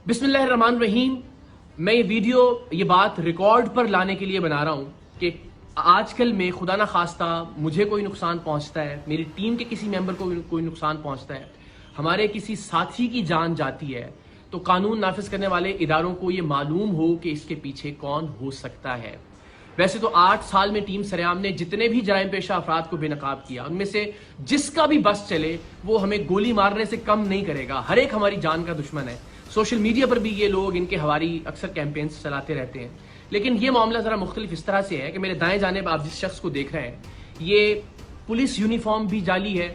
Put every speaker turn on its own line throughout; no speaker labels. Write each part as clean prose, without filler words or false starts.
बिस्मिल्लाह रहमान रहीम। मैं ये बात रिकॉर्ड पर लाने के लिए बना रहा हूँ कि आजकल में खुदा ना खास्ता मुझे कोई नुकसान पहुंचता है, मेरी टीम के किसी मेंबर को कोई नुकसान पहुंचता है, हमारे किसी साथी की जान जाती है, तो कानून नाफिज करने वाले इदारों को ये मालूम हो कि इसके पीछे कौन हो सकता है। वैसे तो 8 साल में टीम सरेआम ने जितने भी जराइम पेशा अफराद को बेनकाब किया, उनमें से जिसका भी बस चले वो हमें गोली मारने से कम नहीं करेगा। हर एक हमारी जान का दुश्मन है। सोशल मीडिया पर भी ये लोग इनके हवारी अक्सर कैंपेन्स चलाते रहते हैं। लेकिन ये मामला जरा मुख्तलिफ इस तरह से है कि मेरे दाएं जानिब आप जिस शख्स को देख रहे हैं, ये पुलिस यूनिफॉर्म भी जाली है,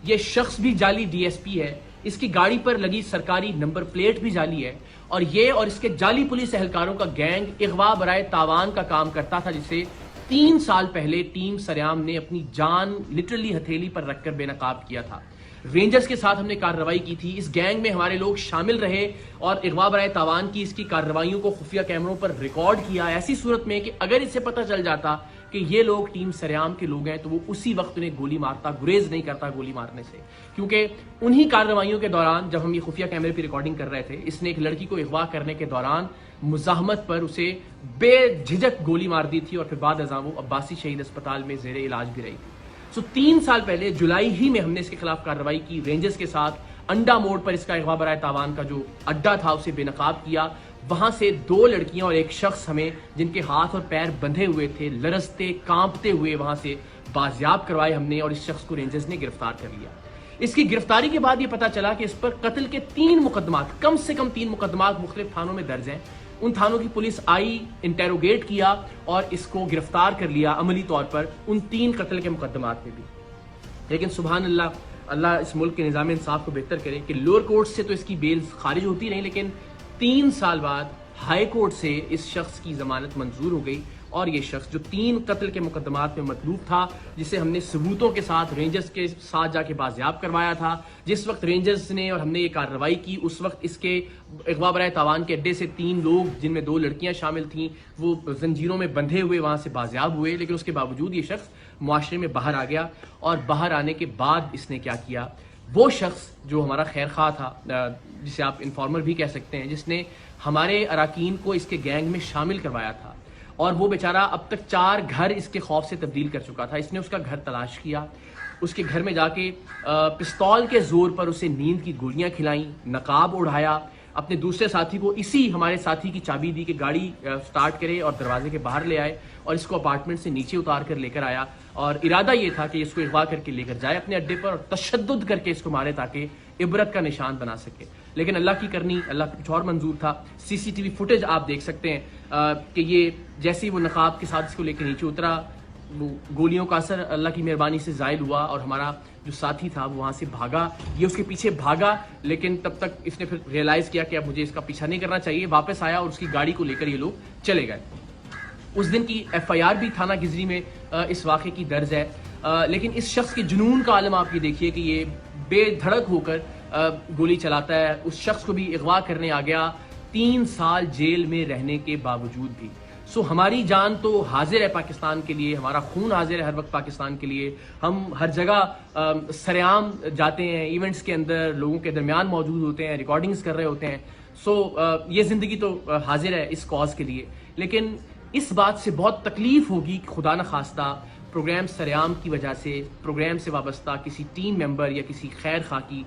ये शख्स भी जाली डीएसपी है, इसकी गाड़ी पर लगी सरकारी नंबर प्लेट भी जाली है, और ये और इसके जाली पुलिस एहलकारों का गैंग इगवा बराए तावान का काम करता था, जिसे 3 साल पहले टीम सरेआम ने अपनी जान लिटरली हथेली पर रखकर बेनकाब किया था। रेंजर्स के साथ हमने कार्रवाई की थी, इस गैंग में हमारे लोग शामिल रहे और इगवा बराए तावान की इसकी कार्रवाइयों को खुफिया कैमरों पर रिकॉर्ड किया। ऐसी सूरत में कि अगर इससे पता चल जाता कि ये लोग टीम सरेआम के लोग हैं तो वो उसी वक्त उन्हें गोली मारता, गुरेज नहीं करता गोली मारने से। क्योंकि उन्हीं कार्रवाइयों के दौरान जब हम ये खुफिया कैमरे की रिकॉर्डिंग कर रहे थे, इसने एक लड़की को अगवा करने के दौरान मुजाहमत पर उसे बेझिझक गोली मार दी थी और फिर बाद अज़ां वो अब्बासी शहीद अस्पताल में ज़ेरे इलाज भी रही थी। 3 साल पहले जुलाई ही में हमने इसके खिलाफ कार्रवाई की। रेंजर्स के साथ अंडा मोड़ पर इसका इगवा बराए तावान का जो अड्डा था उसे बेनकाब किया। वहां से 2 लड़कियां और एक शख्स हमें, जिनके हाथ और पैर बंधे हुए थे, लरजते कांपते हुए वहां से बाजियाब करवाए हमने, और इस शख्स को रेंजर्स ने गिरफ्तार कर लिया। इसकी गिरफ्तारी के बाद ये पता चला कि इस पर कत्ल के 3 मुकदमात, कम से कम 3 मुकदमात मुख्तलिफ थानों में दर्ज हैं। उन थानों की पुलिस आई, इंटेरोगेट किया और इसको गिरफ्तार कर लिया अमली तौर पर उन 3 कत्ल के मुकदमात में भी। लेकिन सुभान अल्लाह, अल्लाह इस मुल्क के निज़ाम इंसाफ को बेहतर करे कि लोअर कोर्ट से तो इसकी बेल खारिज होती नहीं, लेकिन 3 साल बाद हाई कोर्ट से इस शख्स की जमानत मंजूर हो गई। और ये शख्स जो 3 कत्ल के मुकदमात में मतलूब था, जिसे हमने सबूतों के साथ रेंजर्स के साथ जाके बाजियाब करवाया था, जिस वक्त रेंजर्स ने और हमने ये कार्रवाई की उस वक्त इसके इगवा बराए तावान के अड्डे से 3 लोग, जिनमें 2 लड़कियां शामिल थीं, वो जंजीरों में बंधे हुए वहां से बाजियाब हुए। लेकिन उसके बावजूद ये शख्स मुआशरे में बाहर आ गया, और बाहर आने के बाद इसने क्या किया, वो शख्स जो हमारा खैर खा था, जिसे आप इन्फॉर्मर भी कह सकते हैं, जिसने हमारे अराकीन को इसके गैंग में शामिल करवाया था, और वो बेचारा अब तक 4 घर इसके खौफ से तब्दील कर चुका था। इसने उसका घर तलाश किया, उसके घर में जाके पिस्तौल के जोर पर उसे नींद की गोलियां खिलाई, नकाब उड़ाया, अपने दूसरे साथी को इसी हमारे साथी की चाबी दी कि गाड़ी स्टार्ट करे और दरवाजे के बाहर ले आए, और इसको अपार्टमेंट से नीचे उतार कर लेकर आया। और इरादा ये था कि इसको अगवा करके लेकर जाए अपने अड्डे पर और तशद्दुद करके इसको मारे ताकि इबरत का निशान बना सके। लेकिन अल्लाह की करनी, अल्लाह का कुछ और मंजूर था। सीसीटीवी फुटेज आप देख सकते हैं कि ये जैसे ही वो नकाब के साथ इसको लेकर नीचे उतरा, वो गोलियों का असर अल्लाह की मेहरबानी से ज़ायल हुआ, और हमारा जो साथी था वो वहाँ से भागा। ये उसके पीछे भागा, लेकिन तब तक इसने फिर रियलाइज़ किया कि अब मुझे इसका पीछा नहीं करना चाहिए। वापस आया और उसकी गाड़ी को लेकर ये लोग चले गए। उस दिन की FIR भी थाना गिजरी में इस वाक़े की दर्ज है। लेकिन इस शख्स के जुनून का आलम आप ये देखिए कि ये बेधड़क होकर गोली चलाता है। उस शख्स को भी अगवा करने आ गया 3 साल जेल में रहने के बावजूद भी। हमारी जान तो हाजिर है पाकिस्तान के लिए, हमारा खून हाजिर है हर वक्त पाकिस्तान के लिए। हम हर जगह सरेआम जाते हैं, इवेंट्स के अंदर लोगों के दरमियान मौजूद होते हैं, रिकॉर्डिंग्स कर रहे होते हैं। ये ज़िंदगी तो हाजिर है इस कॉज के लिए। लेकिन इस बात से बहुत तकलीफ होगी कि खुदा न खास्ता प्रोग्राम सरेआम की वजह से प्रोग्राम से वाबस्ता किसी टीम मेंबर या किसी खैर खा की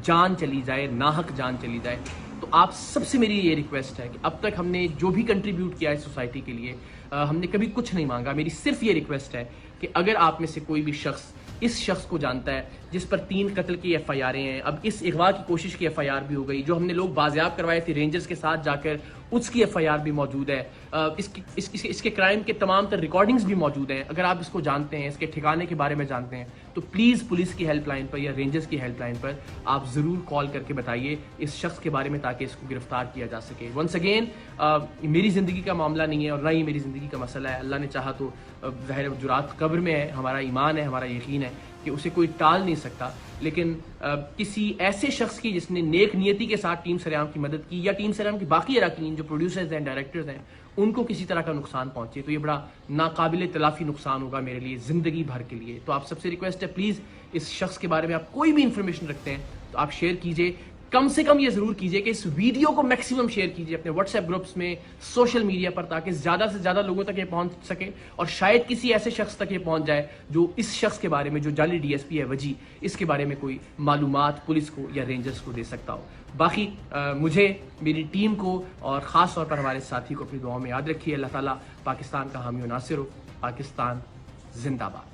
जान चली जाए, नाहक जान चली जाए। तो आप सबसे मेरी ये रिक्वेस्ट है कि अब तक हमने जो भी कंट्रीब्यूट किया है सोसाइटी के लिए, हमने कभी कुछ नहीं मांगा। मेरी सिर्फ ये रिक्वेस्ट है कि अगर आप में से कोई भी शख्स इस शख्स को जानता है जिस पर 3 कत्ल की FIR हैं, अब इस अगवा की कोशिश की FIR भी हो गई, जो हमने लोग बाजियाब करवाए थे रेंजर्स के साथ जाकर, उसकी FIR भी मौजूद है, इसके क्राइम के तमाम तर रिकॉर्डिंग्स भी मौजूद हैं। अगर आप इसको जानते हैं, इसके ठिकाने के बारे में जानते हैं, तो प्लीज़ पुलिस की हेल्पलाइन पर या रेंजर्स की हेल्पलाइन पर आप ज़रूर कॉल करके बताइए इस शख्स के बारे में, ताकि इसको गिरफ्तार किया जा सके। वंस अगेन, मेरी ज़िंदगी का मामला नहीं है और ना ही मेरी ज़िंदगी का मसला है। अल्लाह ने चाहा तो ज़ाहिर जुरात कब्र में है, हमारा ईमान है, हमारा यकीन है कि उसे कोई टाल नहीं सकता। लेकिन किसी ऐसे शख्स की जिसने नेक नियति के साथ टीम सरेआम की मदद की, या टीम सरेआम की बाकी अराकीन जो प्रोड्यूसर्स हैं, डायरेक्टर्स हैं, उनको किसी तरह का नुकसान पहुंचे, तो ये बड़ा नाकाबिल तलाफी नुकसान होगा मेरे लिए ज़िंदगी भर के लिए। तो आप सबसे रिक्वेस्ट है, प्लीज़ इस शख्स के बारे में आप कोई भी इंफॉर्मेशन रखते हैं तो आप शेयर कीजिए। کم سے کم یہ ضرور کیجئے کہ اس ویڈیو کو میکسیمم شیئر کیجئے اپنے واٹس ایپ گروپس میں، سوشل میڈیا پر، تاکہ زیادہ سے زیادہ لوگوں تک یہ پہنچ سکے اور شاید کسی ایسے شخص تک یہ پہنچ جائے جو اس شخص کے بارے میں، جو جعلی ڈی ایس پی ہے وجی، اس کے بارے میں کوئی معلومات پولیس کو یا رینجرز کو دے سکتا ہو۔ باقی مجھے، میری ٹیم کو اور خاص طور پر ہمارے ساتھی کو اپنی دعاؤں میں یاد رکھیے۔ اللہ تعالیٰ پاکستان کا حامی و ناصر ہو۔ پاکستان زندہ باد۔